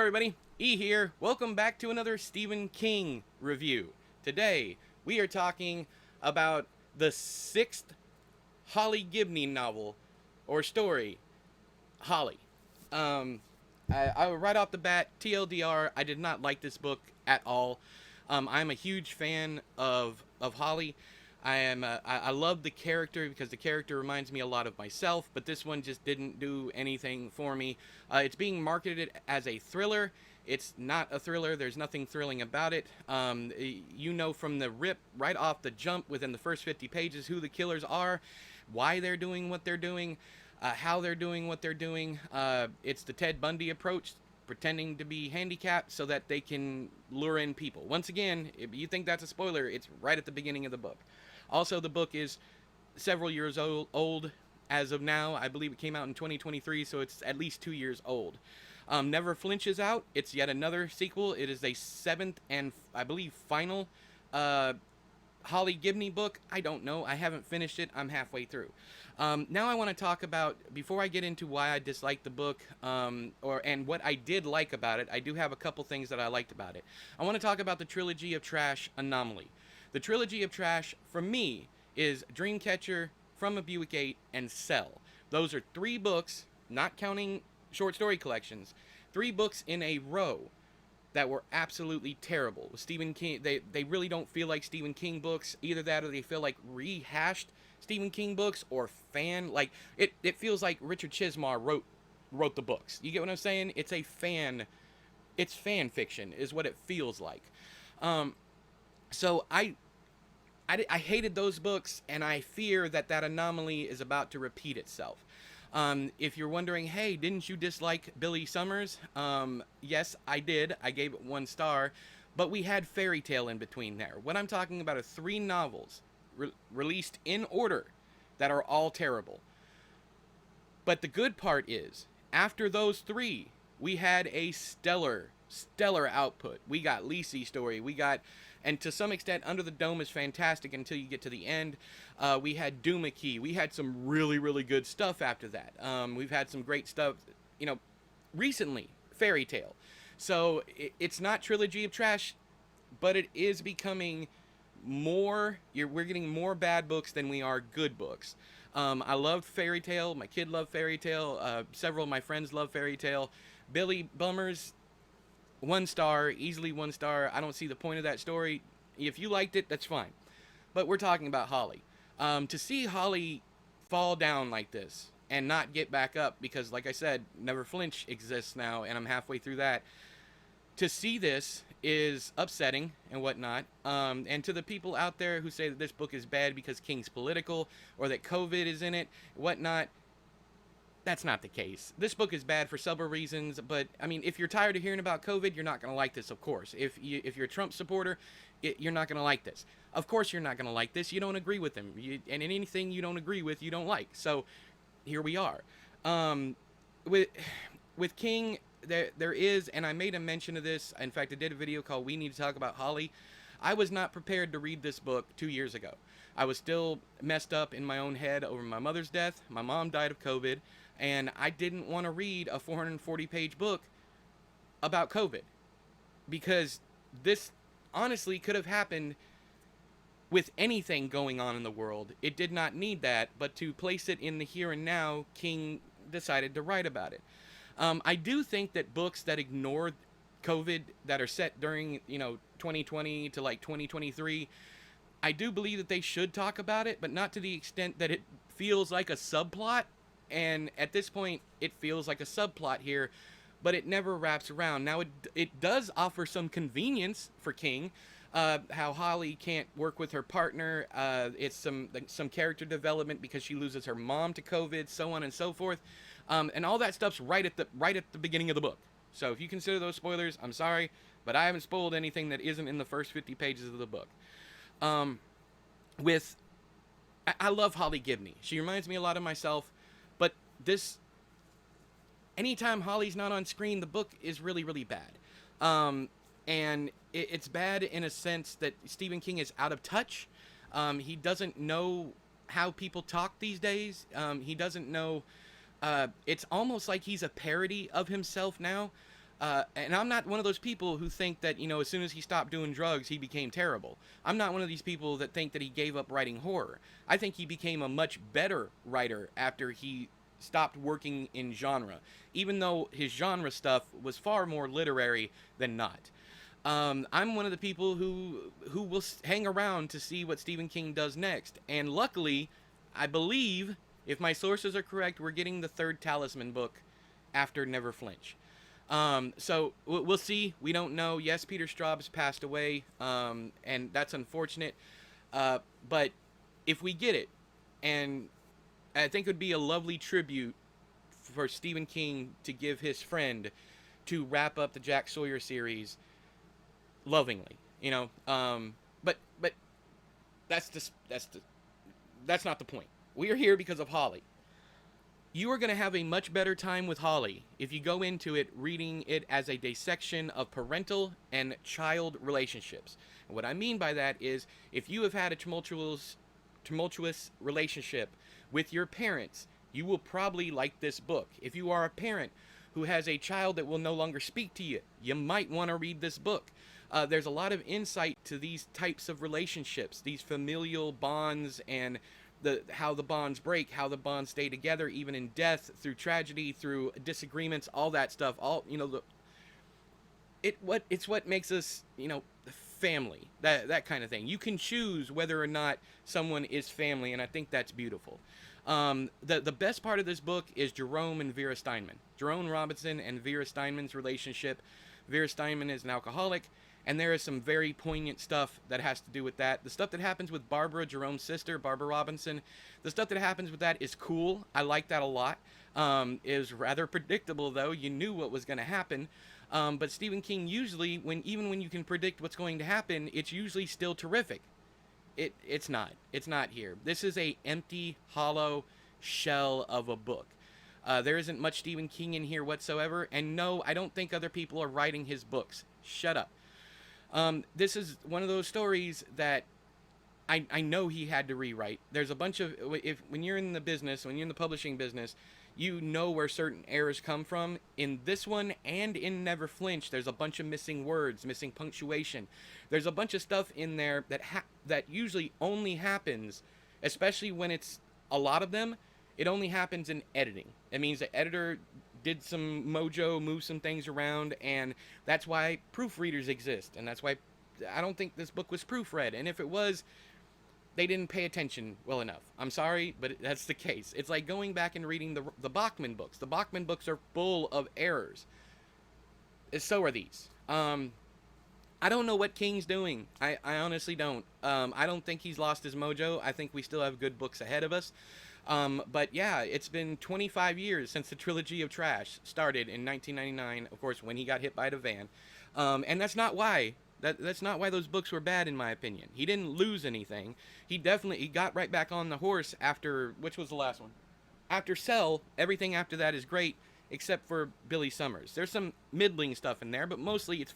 everybody, E here. Welcome back to another Stephen King review. Today, we are talking about the sixth Holly Gibney novel, or story, Holly. Um, right off the bat, TLDR, I did not like this book at all. I'm a huge fan of Holly. I love the character because the character reminds me a lot of myself, but this one just didn't do anything for me. It's being marketed as a thriller. It's not a thriller. There's nothing thrilling about it. You know from the rip, right off the jump, within the first 50 pages, who the killers are, why they're doing what they're doing, how they're doing what they're doing. It's the Ted Bundy approach, pretending to be handicapped so that they can lure in people. Once again, if you think that's a spoiler, it's right at the beginning of the book. Also, the book is several years old as of now. I believe it came out in 2023, so it's at least 2 years old. Never Flinches out. It's yet another sequel. It is a seventh and, I believe, final Holly Gibney book. I don't know. I haven't finished it. I'm halfway through. Now I want to talk about, before I get into why I disliked the book, and what I did like about it, I do have a couple things that I liked about it. I want to talk about the Trilogy of Trash Anomaly. The Trilogy of Trash, for me, is Dreamcatcher, From a Buick 8, and Cell. Those are three books, not counting short story collections, three books in a row that were absolutely terrible. Stephen King, they really don't feel like Stephen King books. Either that or they feel like rehashed Stephen King books, or it feels like Richard Chizmar wrote the books. You get what I'm saying? It's fan fiction is what it feels like. So I hated those books, and I fear that Anomaly is about to repeat itself. If you're wondering, hey, didn't you dislike Billy Summers? Yes, I did. I gave it 1 star, but we had Fairy Tale in between there. What I'm talking about are 3 novels released in order that are all terrible. But the good part is, after those 3, we had a stellar output. We got Lisey's story. We got, and to some extent, Under the Dome is fantastic until you get to the end. We had Doomakey. We had some really, really good stuff after that. We've had some great stuff, recently, Fairy Tale. So it's not Trilogy of Trash, but it is becoming more, we're getting more bad books than we are good books. I loved Fairy Tale. My kid loved Fairy Tale. Several of my friends love Fairy Tale. Billy Bummers, 1 star, easily 1 star. I don't see the point of that story. If you liked it, that's fine. But we're talking about Holly. To see Holly fall down like this and not get back up, because like I said, Never Flinch exists now, and I'm halfway through that. To see this is upsetting and whatnot. And to the people out there who say that this book is bad because King's political, or that COVID is in it, whatnot, that's not the case. This book is bad for several reasons, but I mean, if you're tired of hearing about COVID, you're not going to like this, of course. If you're a Trump supporter, you're not going to like this. Of course you're not going to like this. You don't agree with him. And anything you don't agree with, you don't like. So here we are. With King, there is, and I made a mention of this. In fact, I did a video called We Need to Talk About Holly. I was not prepared to read this book 2 years ago. I was still messed up in my own head over my mother's death. My mom died of COVID. And I didn't want to read a 440-page book about COVID, because this honestly could have happened with anything going on in the world. It did not need that, but to place it in the here and now, King decided to write about it. I do think that books that ignore COVID, that are set during 2020 to like 2023, I do believe that they should talk about it, but not to the extent that it feels like a subplot. And at this point, it feels like a subplot here, but it never wraps around. Now, it does offer some convenience for King, how Holly can't work with her partner. It's some character development because she loses her mom to COVID, so on and so forth. And all that stuff's right at the beginning of the book. So if you consider those spoilers, I'm sorry, but I haven't spoiled anything that isn't in the first 50 pages of the book. I love Holly Gibney. She reminds me a lot of myself. But anytime Holly's not on screen, the book is really, really bad. And it's bad in a sense that Stephen King is out of touch. He doesn't know how people talk these days. He doesn't know. It's almost like he's a parody of himself now. And I'm not one of those people who think that, as soon as he stopped doing drugs, he became terrible. I'm not one of these people that think that he gave up writing horror. I think he became a much better writer after he stopped working in genre, even though his genre stuff was far more literary than not. I'm one of the people who will hang around to see what Stephen King does next. And luckily, I believe, if my sources are correct, we're getting the third Talisman book after Never Flinch. So we'll see. We don't know. Yes, Peter Straub's passed away, and that's unfortunate. But if we get it, and I think it would be a lovely tribute for Stephen King to give his friend to wrap up the Jack Sawyer series lovingly, but that's not the point. We are here because of Holly. You are going to have a much better time with Holly if you go into it reading it as a dissection of parental and child relationships. And what I mean by that is, if you have had a tumultuous relationship with your parents, you will probably like this book. If you are a parent who has a child that will no longer speak to you, you might want to read this book. There's a lot of insight to these types of relationships, these familial bonds, and how the bonds break, how the bonds stay together, even in death, through tragedy, through disagreements, all that stuff. It's what makes us, family. That kind of thing. You can choose whether or not someone is family, and I think that's beautiful. The best part of this book is Jerome and Vera Steinman. Jerome Robinson and Vera Steinman's relationship. Vera Steinman is an alcoholic, and there is some very poignant stuff that has to do with that. The stuff that happens with Barbara, Jerome's sister, Barbara Robinson, the stuff that happens with that is cool. I like that a lot. It was rather predictable, though. You knew what was going to happen. But Stephen King usually, even when you can predict what's going to happen, it's usually still terrific. It's not. It's not here. This is a empty, hollow shell of a book. There isn't much Stephen King in here whatsoever. And no, I don't think other people are writing his books. Shut up. This is one of those stories that I know he had to rewrite. There's a bunch of, when you're in the business, when you're in the publishing business, you know where certain errors come from. In this one and in Never Flinch, there's a bunch of missing words, missing punctuation. There's a bunch of stuff in there that usually only happens, especially when it's a lot of them, it only happens in editing. It means the editor did some mojo, moved some things around, and that's why proofreaders exist. And that's why I don't think this book was proofread. And if it was, they didn't pay attention well enough. I'm sorry, but that's the case. It's like going back and reading the Bachman books. The Bachman books are full of errors. So are these. I don't know what King's doing. I honestly don't. I don't think he's lost his mojo. I think we still have good books ahead of us. But yeah, it's been 25 years since the trilogy of trash started in 1999, of course, when he got hit by the van. And that's not why. That's not why those books were bad, in my opinion. He didn't lose anything. He got right back on the horse after, which was the last one? After Cell. Everything after that is great, except for Billy Summers. There's some middling stuff in there, but mostly it's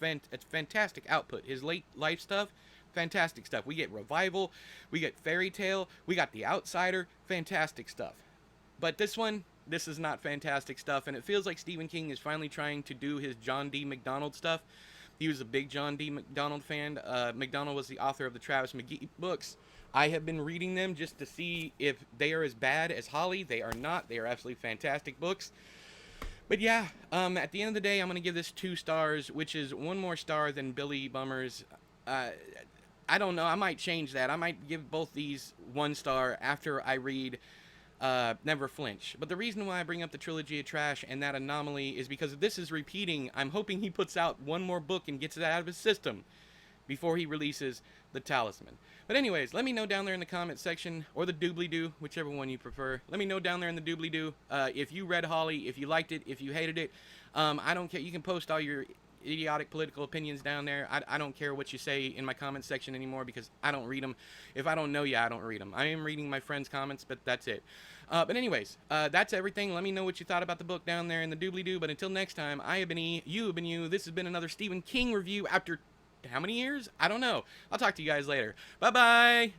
fantastic output. His late life stuff, fantastic stuff. We get Revival, we get Fairy Tale, we got The Outsider, fantastic stuff. But this is not fantastic stuff, and it feels like Stephen King is finally trying to do his John D. MacDonald stuff. He was a big John D. MacDonald fan. MacDonald was the author of the Travis McGee books. I have been reading them just to see if they are as bad as Holly. They are not. They are absolutely fantastic books. But yeah, at the end of the day, I'm going to give this 2 stars, which is 1 more star than Billy Bummer's. I don't know. I might change that. I might give both these 1 star after I read Never Flinch. But the reason why I bring up the trilogy of trash and that anomaly is because if this is repeating, I'm hoping he puts out 1 more book and gets it out of his system before he releases the Talisman. But anyways, let me know down there in the comment section, or the doobly-doo, whichever one you prefer. Let me know down there in the doobly-doo if you read Holly, if you liked it, if you hated it. I don't care. You can post all your idiotic political opinions down there. I don't care what you say in my comment section anymore, because I don't read them. If I don't know you, I don't read them. I am reading my friends' comments, but that's it. But anyways, that's everything. Let me know what you thought about the book down there in the doobly-doo. But until next time, I have been E, you have been you. This has been another Stephen King review after how many years? I don't know. I'll talk to you guys later. Bye-bye.